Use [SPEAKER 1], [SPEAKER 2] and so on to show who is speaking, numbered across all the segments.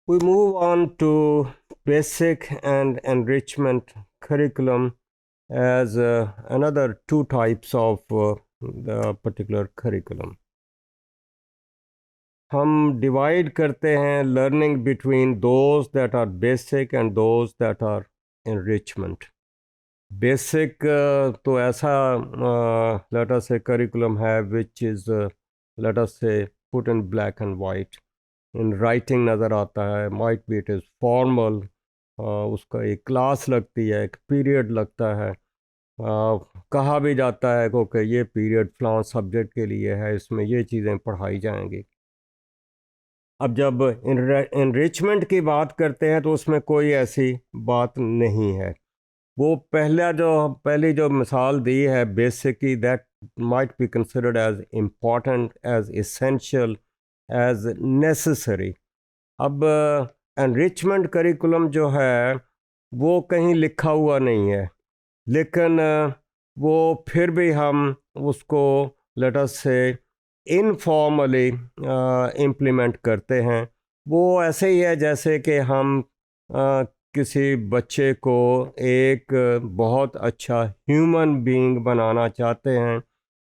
[SPEAKER 1] We move on to basic and enrichment curriculum as another two types of the particular curriculum. हम divide करते हैं learning between those that are basic and those that are enrichment. Basic तो ऐसा late us से curriculum है which is late us से put in black and white, in writing नज़र आता है, might be it is formal, उसका एक क्लास लगती है, एक पीरियड लगता है, कहा भी जाता है कि ये पीरियड फ़लाँ सब्जेक्ट के लिए है, इसमें ये चीज़ें पढ़ाई जाएंगी. अब जब इनरिचमेंट की बात करते हैं तो उसमें कोई ऐसी बात नहीं है. वो पहली जो मिसाल दी है बेसिक की, that might be considered as important, as essential, as necessary. अब एनरिचमेंट करिकुलम जो है वो कहीं लिखा हुआ नहीं है, लेकिन वो फिर भी हम उसको लेट अस से इनफॉर्मली इम्प्लीमेंट करते हैं. वो ऐसे ही है जैसे कि हम किसी बच्चे को एक बहुत अच्छा ह्यूमन बीइंग बनाना चाहते हैं,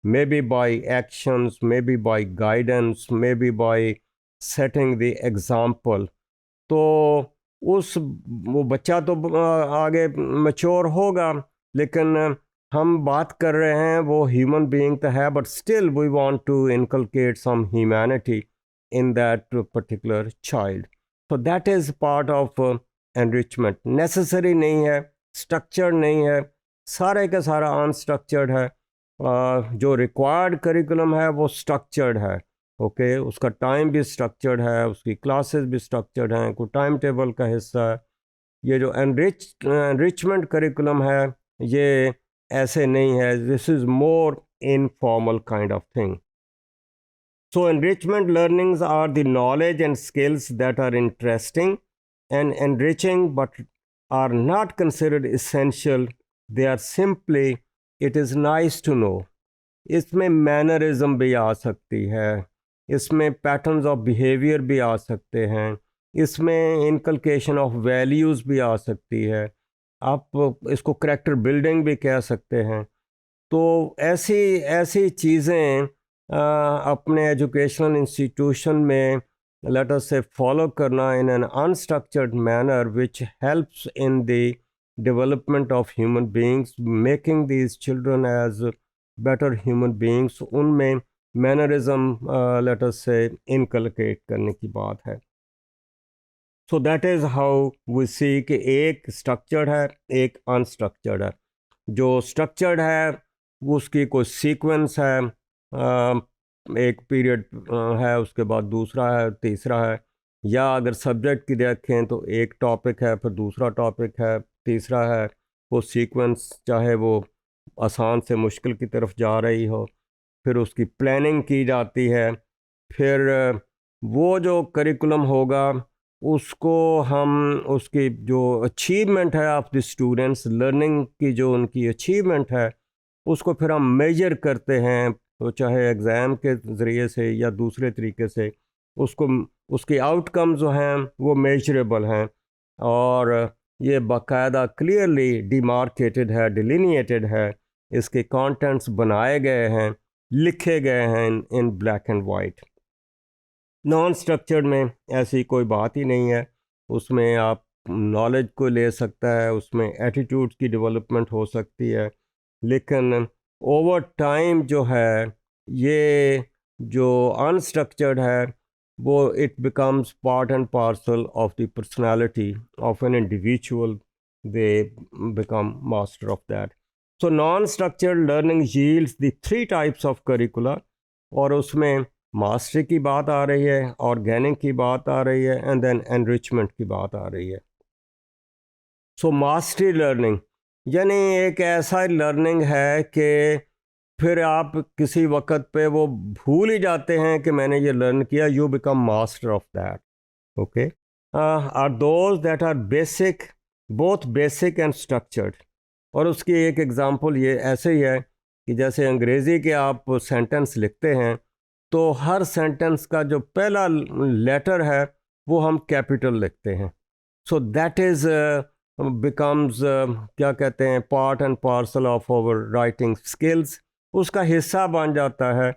[SPEAKER 1] may be by actions, may be by guidance, may be by setting the example. तो वो बच्चा तो आगे मैच्योर होगा, लेकिन हम बात कर रहे हैं वो ह्यूमन बीइंग तो है, but still we want to inculcate some humanity in that particular child. तो that is part of enrichment. Necessary नहीं है, स्ट्रक्चर्ड नहीं है, सारे का सारा अनस्ट्रक्चर्ड है. जो रिक्वायर्ड करिकुलम है वो स्ट्रक्चर्ड है. ओके, उसका टाइम भी स्ट्रक्चर्ड है, उसकी क्लासेस भी स्ट्रक्चर्ड हैं, कोई टाइम टेबल का हिस्सा है. ये जो एनरिचमेंट करिकुलम है ये ऐसे नहीं है. This is more informal kind of thing. So enrichment learnings are the knowledge and skills that are interesting and enriching but are not considered essential. They are simply, it is nice to know. इसमें mannerism भी आ सकती है, इसमें patterns of behaviour भी आ सकते हैं, इसमें inculcation of values भी आ सकती है, आप इसको करैक्टर बिल्डिंग भी कह सकते हैं. तो ऐसी ऐसी चीज़ें अपने एजुकेशनल इंस्टीट्यूशन में लेट अस से फॉलो करना in an unstructured manner which helps in the development of human beings, making these children as better human beings. उनमें मैनरिज्म लेट अस से इनकलकेट करने की बात है. So that is how we see कि एक स्ट्रक्चर्ड है, एक अनस्ट्रक्चर्ड है. जो स्ट्रक्चर्ड है उसकी कोई सीक्वेंस है, एक पीरियड है, उसके बाद दूसरा है, तीसरा है, या अगर सब्जेक्ट की देखें तो एक टॉपिक है, फिर दूसरा टॉपिक है, तीसरा है. वो सीक्वेंस चाहे वो आसान से मुश्किल की तरफ जा रही हो, फिर उसकी प्लानिंग की जाती है, फिर वो जो करिकुलम होगा उसको हम उसकी जो अचीवमेंट है ऑफ द स्टूडेंट्स, लर्निंग की जो उनकी अचीवमेंट है उसको फिर हम मेजर करते हैं, तो चाहे एग्ज़ाम के ज़रिए से या दूसरे तरीके से उसको, उसके आउटकम जो हैं वो मेजरेबल हैं, और ये बाकायदा क्लियरली डिमार्केटेड है, डिलिनिएटेड है, इसके कंटेंट्स बनाए गए हैं, लिखे गए हैं in black and white. Non structured में ऐसी कोई बात ही नहीं है. उसमें आप नॉलेज को ले सकता है, उसमें एटीट्यूड की डेवलपमेंट हो सकती है, लेकिन ओवर टाइम जो है ये जो अनस्ट्रक्चर्ड है वो it becomes part and parcel of the personality of an individual. They become master of that. So non structured learning yields the three types of curricular, और उसमें मास्टरी की बात आ रही है, ऑर्गेनिक की बात आ रही है, एंड देन एनरिचमेंट की बात आ रही है. सो मास्टरी लर्निंग यानी एक ऐसा लर्निंग है कि फिर आप किसी वक्त पे वो भूल ही जाते हैं कि मैंने ये लर्न किया. You become master of that. Okay, are those that are basic, both basic and structured. और उसकी एक एग्ज़ाम्पल ये ऐसे ही है कि जैसे अंग्रेज़ी के आप सेंटेंस लिखते हैं तो हर सेंटेंस का जो पहला लेटर है वो हम कैपिटल लिखते हैं. सो दैट इज़ बिकम्स क्या कहते हैं, part and parcel of our writing skills. उसका हिस्सा बन जाता है.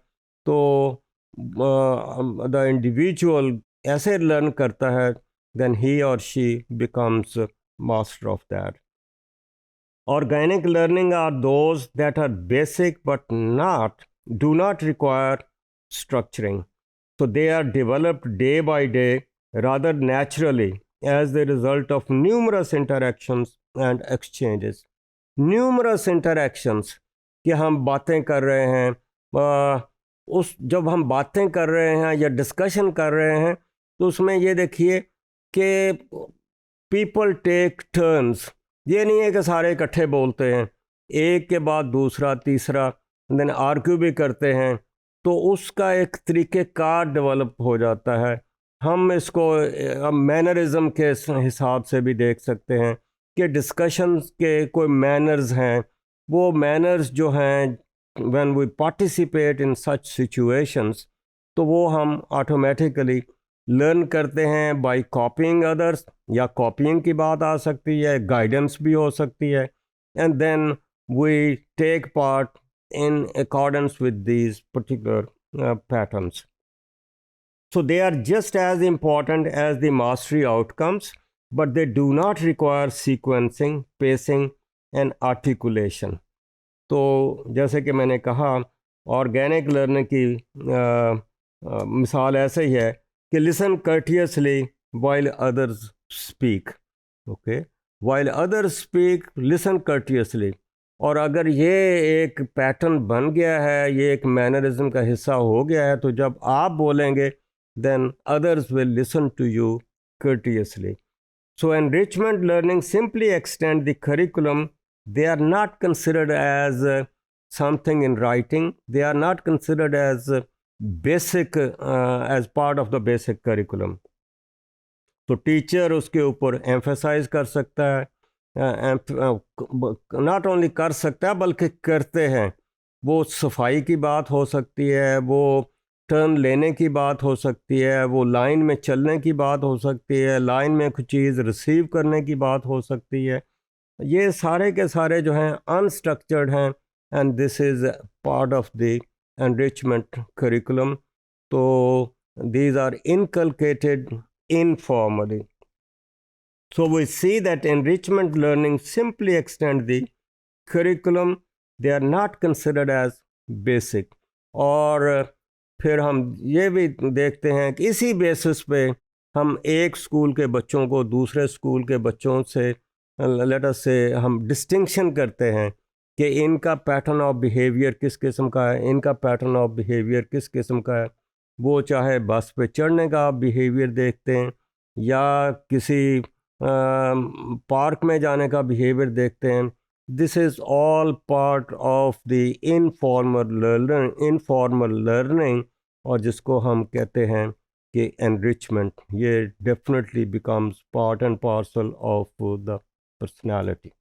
[SPEAKER 1] तो द इंडिविजुअल ऐसे लर्न करता है, देन ही और she becomes master of that. Organic learning are those that are basic but do not require structuring. So they are developed day by day, rather naturally, as the result of numerous interactions and exchanges. Numerous interactions कि हम बातें कर रहे हैं, जब हम बातें कर रहे हैं या डिस्कशन कर रहे हैं, तो उसमें ये देखिए कि पीपल टेक टर्न्स. ये नहीं है कि सारे इकट्ठे बोलते हैं, एक के बाद दूसरा तीसरा, देन आर्ग्यू भी करते हैं. तो उसका एक तरीके कार डेवलप हो जाता है. हम इसको मैनरिज्म के हिसाब से भी देख सकते हैं कि डिस्कशन के कोई मैनर्स हैं. वो मैनर्स जो हैं, when we participate in such situations, तो वो हम ऑटोमेटिकली लर्न करते हैं बाय कॉपिंग अदर्स. या कॉपिंग की बात आ सकती है, गाइडेंस भी हो सकती है. And then we take part in accordance with these particular patterns. So they are just as important as the mastery outcomes, but they do not require sequencing, pacing and articulation. तो जैसे कि मैंने कहा, organic learning की मिसाल ऐसे ही है कि listen कर्टियसली while others speak. Okay, while others speak, listen courteously. और अगर ये एक पैटर्न बन गया है, ये एक मैनरिज्म का हिस्सा हो गया है, तो जब आप बोलेंगे then others will listen to you courteously. So enrichment learning simply extend the curriculum. They are not considered as something in writing. They are not considered as basic as part of the basic curriculum. तो teacher उसके ऊपर emphasise कर सकता है, not only कर सकता है बल्कि करते हैं. वो सफाई की बात हो सकती है, वो टर्न लेने की बात हो सकती है, वो लाइन में चलने की बात हो सकती है, लाइन में कुछ चीज़ रिसीव करने की बात हो सकती है. ये सारे के सारे जो हैं अनस्ट्रक्चर्ड हैं, and this is part of the enrichment curriculum. तो these are inculcated informally. So we see that enrichment learning simply extend the curriculum. They are not considered as basic. और फिर हम ये भी देखते हैं कि इसी बेसिस पे हम एक स्कूल के बच्चों को दूसरे स्कूल के बच्चों से लेट अस से हम डिस्टिंक्शन करते हैं कि इनका पैटर्न ऑफ बिहेवियर किस किस्म का है, इनका पैटर्न ऑफ बिहेवियर किस किस्म का है. वो चाहे बस पे चढ़ने का बिहेवियर देखते हैं या किसी पार्क में जाने का बिहेवियर देखते हैं. This is all part of the informal learning, और जिसको हम कहते हैं कि एनरिचमेंट. ये definitely becomes part and parcel of the personality.